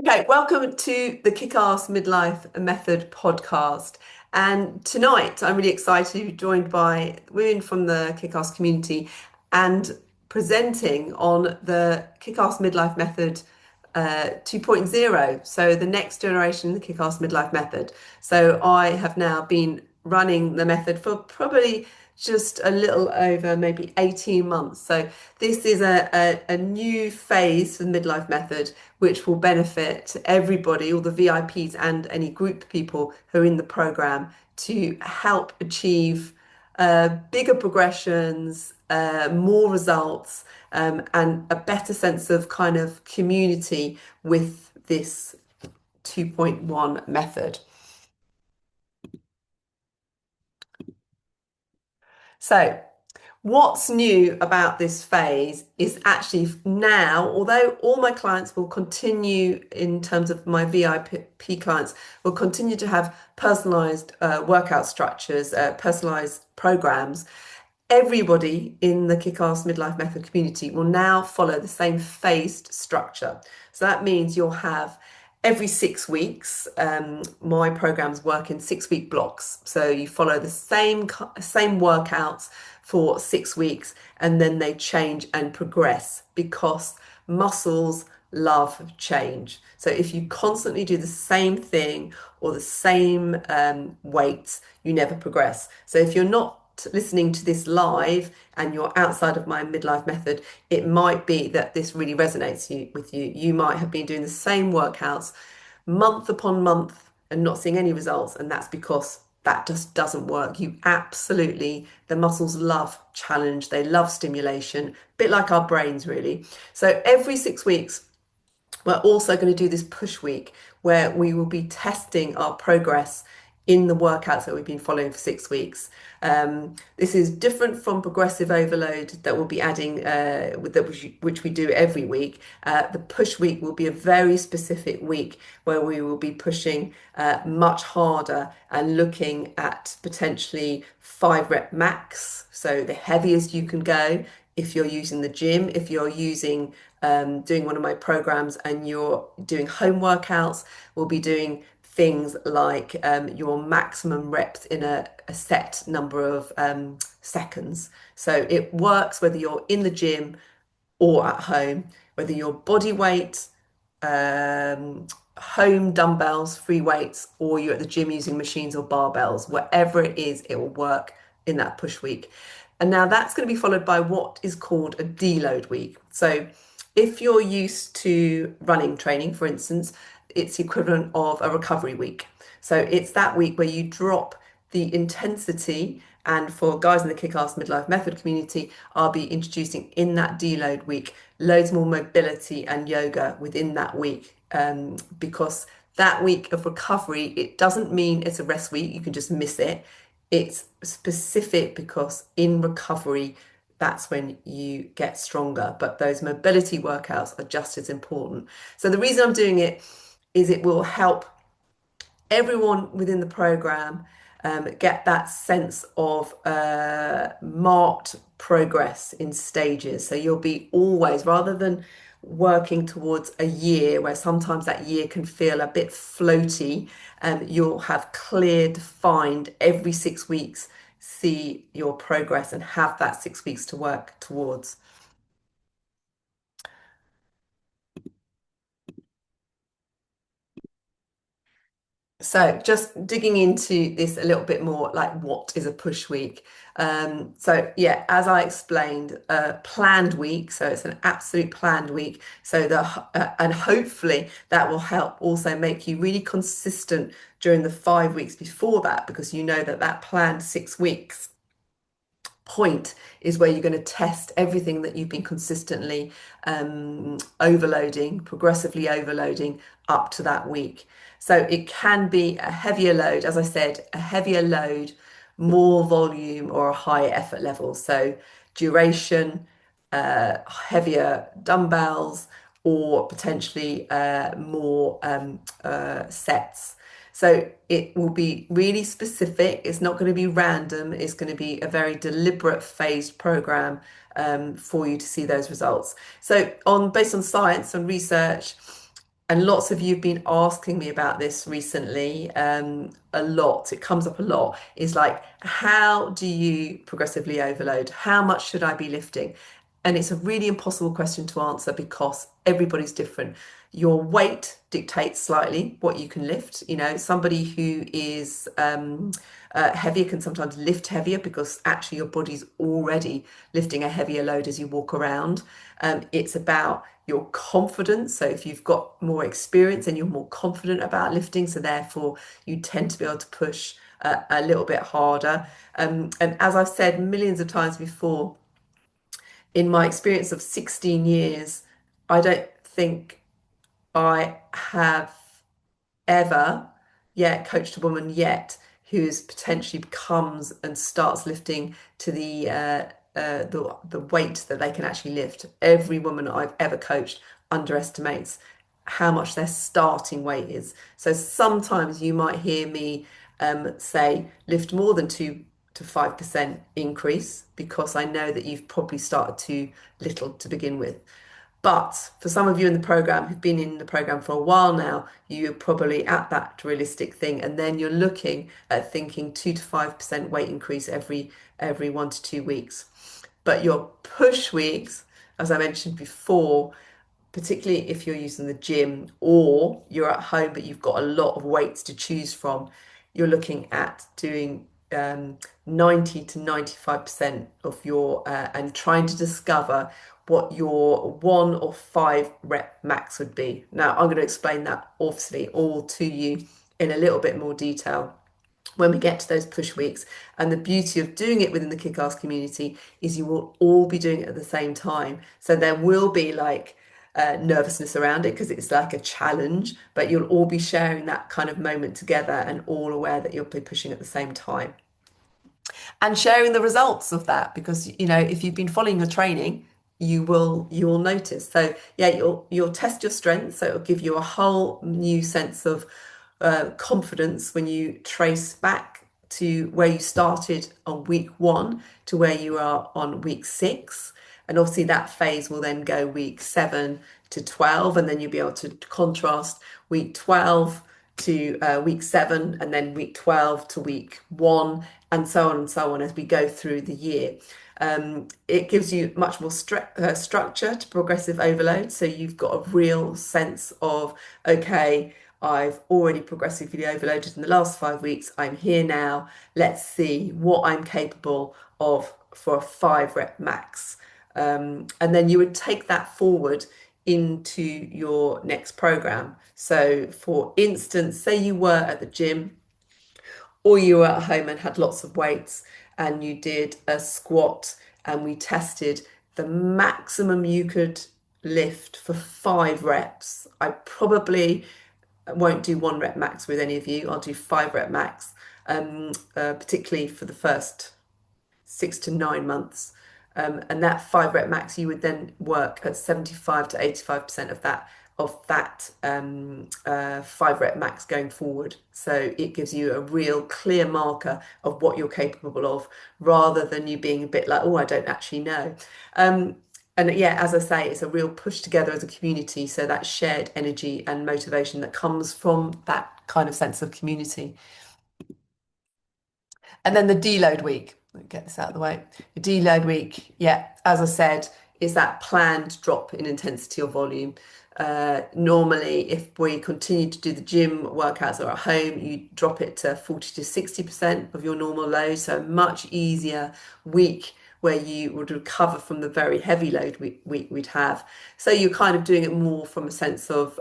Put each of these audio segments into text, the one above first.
Okay, welcome to the Kickass Midlife Method podcast. And tonight I'm really excited to be joined by women from the Kickass community and presenting on the Kickass Midlife Method 2.0. So the next generation of the Kickass Midlife Method. So I have now been running the method for probably just a little over maybe 18 months. So this is a new phase for the midlife method, which will benefit everybody, all the VIPs and any group people who are in the program to help achieve bigger progressions, more results, and a better sense of kind of community with this 2.1 method. So, what's new about this phase is actually now, although all my clients will continue in terms of my VIP clients, will continue to have personalized workout structures, personalized programs. Everybody in the Kick-Ass Midlife Method community will now follow the same phased structure. So that means you'll have every 6 weeks. My programs work in 6 week blocks, so you follow the same workouts for 6 weeks, and then they change and progress because muscles love change. So if you constantly do the same thing or the same weights, you never progress. So if you're not listening to this live and you're outside of my midlife method, it might be that this really resonates with you. You might have been doing the same workouts month upon month and not seeing any results, and that's because that just doesn't work. You absolutely, the muscles love challenge, they love stimulation, a bit like our brains, really. So every 6 weeks, we're also going to do this push week where we will be testing our progress in the workouts that we've been following for 6 weeks. This is different from progressive overload that we'll be adding, which we do every week. The push week will be a very specific week where we will be pushing much harder and looking at potentially 5 rep max. So the heaviest you can go if you're using the gym, if you're using doing one of my programs and you're doing home workouts, we'll be doing things like your maximum reps in a set number of seconds. So it works whether you're in the gym or at home, whether you're body weight, um, home dumbbells, free weights, or you're at the gym using machines or barbells, whatever it is, it will work in that push week. And now that's going to be followed by what is called a deload week. So if you're used to running training, for instance, it's the equivalent of a recovery week. So it's that week where you drop the intensity. And for guys in the Kick-Ass Midlife Method community, I'll be introducing in that deload week loads more mobility and yoga within that week. Because that week of recovery, it doesn't mean it's a rest week, you can just miss it. It's specific because in recovery, that's when you get stronger. But those mobility workouts are just as important. So the reason I'm doing it is it will help everyone within the program get that sense of marked progress in stages. So you'll be always, rather than working towards a year where sometimes that year can feel a bit floaty, you'll have clear, defined every 6 weeks, see your progress and have that 6 weeks to work towards. So just digging into this a little bit more, like what is a push week? So yeah, as I explained, a planned week. So it's an absolute planned week. So and hopefully that will help also make you really consistent during the 5 weeks before that, because you know that that planned 6 weeks point is where you're going to test everything that you've been consistently overloading, progressively overloading up to that week. So it can be a heavier load, as I said, a heavier load, more volume, or a higher effort level. So duration, heavier dumbbells, or potentially more sets. So it will be really specific. It's not going to be random. It's going to be a very deliberate phased program for you to see those results. So based on science and research, And lots of you have been asking me about this recently, a lot. It comes up a lot. Is like, how do you progressively overload? How much should I be lifting? And it's a really impossible question to answer because everybody's different. Your weight dictates slightly what you can lift. You know, somebody who is heavier can sometimes lift heavier because actually your body's already lifting a heavier load as you walk around. It's about your confidence. So if you've got more experience and you're more confident about lifting, so therefore you tend to be able to push a little bit harder. And as I've said millions of times before, in my experience of 16 years, I don't think I have ever yet coached a woman yet who's potentially becomes and starts lifting to the weight that they can actually lift. Every woman I've ever coached underestimates how much their starting weight is. So sometimes you might hear me say lift more than 2 to 5% increase because I know that you've probably started too little to begin with. But for some of you in the program who've been in the program for a while now, you're probably at that realistic thing, and then you're looking at thinking 2 to 5% weight increase every 1 to 2 weeks. But your push weeks, as I mentioned before, particularly if you're using the gym or you're at home but you've got a lot of weights to choose from, you're looking at doing 90 to 95% of your and trying to discover what your 1 or 5 rep max would be. Now, I'm going to explain that obviously all to you in a little bit more detail when we get to those push weeks. And the beauty of doing it within the Kickass community is you will all be doing it at the same time. So there will be like nervousness around it because it's like a challenge, but you'll all be sharing that kind of moment together and all aware that you'll be pushing at the same time and sharing the results of that because you know if you've been following your training you will notice. So yeah, you'll test your strength, so it'll give you a whole new sense of confidence when you trace back to where you started on week 1 to where you are on week 6. And obviously that phase will then go week 7 to 12, and then you'll be able to contrast week 12 to week 7, and then week 12 to week 1, and so on as we go through the year. It gives you much more structure to progressive overload. So you've got a real sense of, okay, I've already progressively overloaded in the last 5 weeks. I'm here now. Let's see what I'm capable of for a 5 rep max. And then you would take that forward into your next program. So, for instance, say you were at the gym or you were at home and had lots of weights and you did a squat and we tested the maximum you could lift for 5 reps. I probably won't do 1 rep max with any of you. I'll do 5 rep max, particularly for the first 6 to 9 months. And that 5 rep max, you would then work at 75 to 85% of that 5 rep max going forward. So it gives you a real clear marker of what you're capable of, rather than you being a bit like, oh, I don't actually know. And yeah, as I say, it's a real push together as a community. So that shared energy and motivation that comes from that kind of sense of community. And then the deload week, let me get this out of the way. The deload week, yeah, as I said, is that planned drop in intensity or volume. Normally, if we continue to do the gym workouts or at home, you drop it to 40 to 60% of your normal load. So a much easier week where you would recover from the very heavy load we'd have. So you're kind of doing it more from a sense of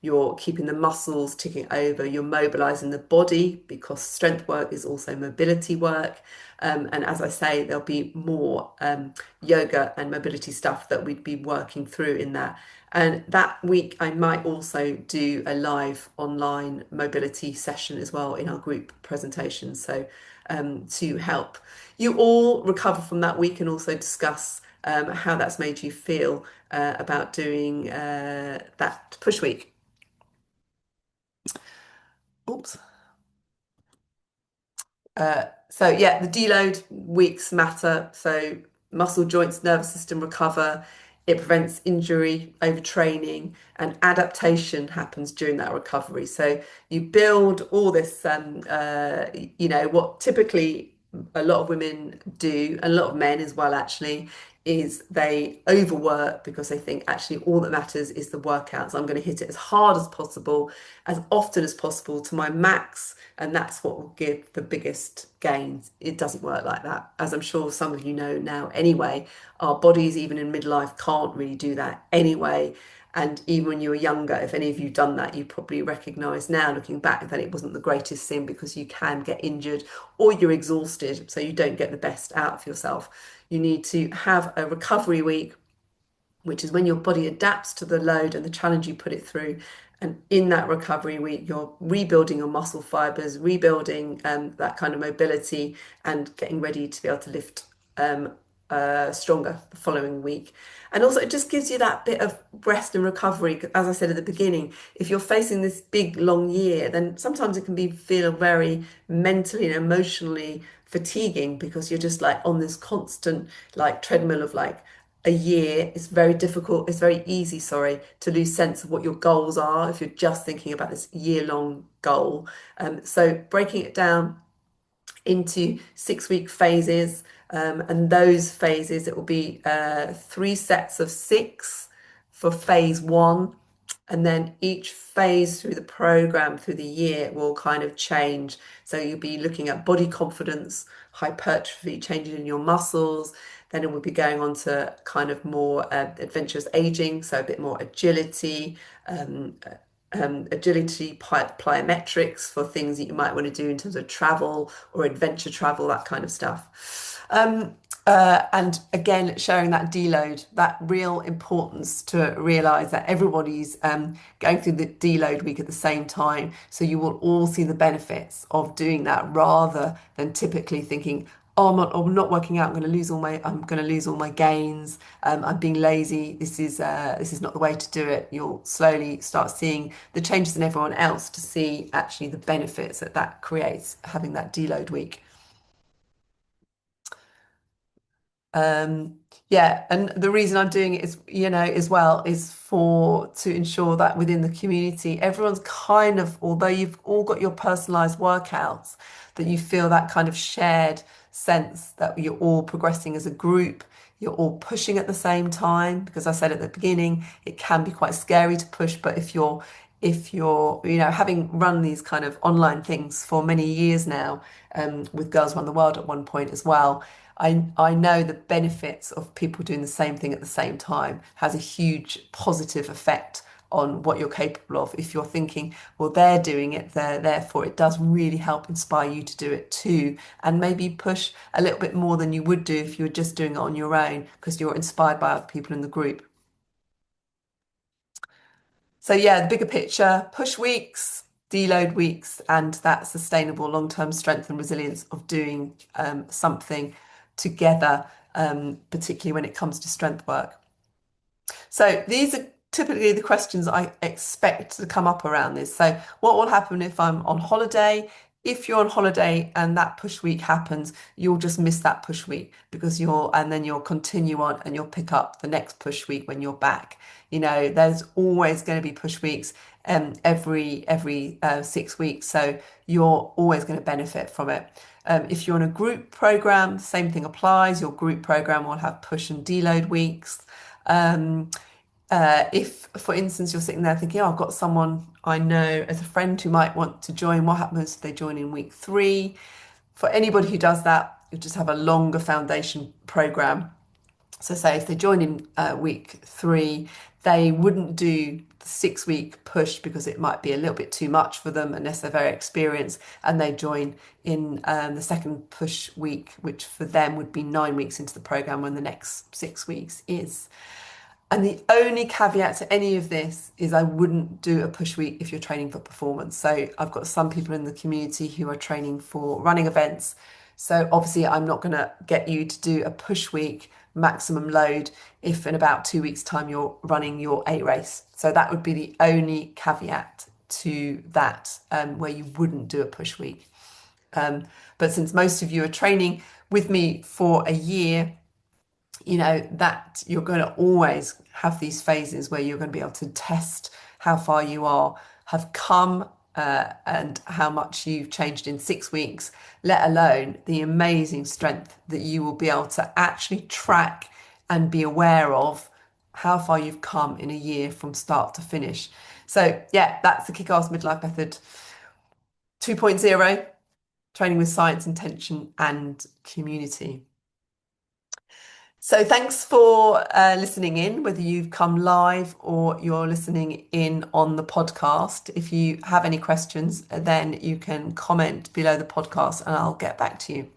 you're keeping the muscles ticking over, you're mobilizing the body because strength work is also mobility work. And as I say, there'll be more yoga and mobility stuff that we'd be working through in that. And that week, I might also do a live online mobility session as well in our group presentation. So to help you all recover from that week and also discuss how that's made you feel about doing that push week. Oops. So yeah, the deload weeks matter. So muscle, joints, nervous system recover. It prevents injury, overtraining, and adaptation happens during that recovery. So you build all this, what typically a lot of women do, and a lot of men as well, actually, is they overwork because they think actually all that matters is the workouts. I'm going to hit it as hard as possible, as often as possible to my max, and that's what will give the biggest gains. It doesn't work like that, as I'm sure some of you know now anyway. Our bodies, even in midlife, can't really do that anyway. And even when you were younger, if any of you done that, you probably recognise now, looking back, that it wasn't the greatest thing because you can get injured or you're exhausted, so you don't get the best out of yourself. You need to have a recovery week, which is when your body adapts to the load and the challenge you put it through. And in that recovery week, you're rebuilding your muscle fibers, rebuilding that kind of mobility, and getting ready to be able to lift stronger the following week. And also, it just gives you that bit of rest and recovery. As I said at the beginning, if you're facing this big, long year, then sometimes it can be feel very mentally and emotionally fatiguing because you're just like on this constant like treadmill of like a year. It's very difficult, it's very easy, sorry, to lose sense of what your goals are if you're just thinking about this year-long goal. So breaking it down into 6 week phases, and those phases, it will be 3 sets of 6 for phase one, and then each phase through the program through the year will kind of change. So you'll be looking at body confidence, hypertrophy, changes in your muscles. Then it will be going on to kind of more adventurous aging, so a bit more agility, plyometrics for things that you might want to do in terms of travel or adventure travel, that kind of stuff. And again, showing that deload, that real importance to realize that everybody's going through the deload week at the same time. So you will all see the benefits of doing that rather than typically thinking, oh, I'm not working out. I'm going to lose all my gains. I'm being lazy. This is not the way to do it. You'll slowly start seeing the changes in everyone else to see actually the benefits that that creates having that deload week. Um, yeah, and the reason I'm doing it is, as well, is for to ensure that within the community, everyone's kind of, although you've all got your personalized workouts, that you feel that kind of shared sense that you're all progressing as a group, you're all pushing at the same time. Because I said at the beginning, it can be quite scary to push, but if you're having run these kind of online things for many years now, with Girls Around the World at one point as well, I know the benefits of people doing the same thing at the same time has a huge positive effect on what you're capable of. If you're thinking, well, they're doing it, therefore it does really help inspire you to do it too, and maybe push a little bit more than you would do if you were just doing it on your own because you're inspired by other people in the group. So yeah, the bigger picture, push weeks, deload weeks, and that sustainable long-term strength and resilience of doing something together, particularly when it comes to strength work. So these are typically the questions I expect to come up around this. So what will happen if I'm on holiday? If you're on holiday and that push week happens, you'll just miss that push week because and then you'll continue on and you'll pick up the next push week when you're back. There's always going to be push weeks every 6 weeks, so you're always going to benefit from it. If you're on a group program, same thing applies. Your group program will have push and deload weeks. If, for instance, you're sitting there thinking, oh, I've got someone I know as a friend who might want to join, what happens if they join in week 3? For anybody who does that, you just have a longer foundation program. So say if they join in week 3, they wouldn't do the 6 week push because it might be a little bit too much for them unless they're very experienced, and they join in the second push week, which for them would be 9 weeks into the program when the next 6 weeks is. And the only caveat to any of this is I wouldn't do a push week if you're training for performance. So I've got some people in the community who are training for running events. So obviously I'm not going to get you to do a push week maximum load if in about 2 weeks' time you're running your A race. So that would be the only caveat to that, where you wouldn't do a push week. But since most of you are training with me for a year, that you're going to always have these phases where you're going to be able to test how far you have come, and how much you've changed in 6 weeks, let alone the amazing strength that you will be able to actually track and be aware of how far you've come in a year from start to finish. So yeah, that's the Kickass Midlife Method 2.0, training with science, intention, and community. So thanks for listening in, whether you've come live or you're listening in on the podcast. If you have any questions, then you can comment below the podcast and I'll get back to you.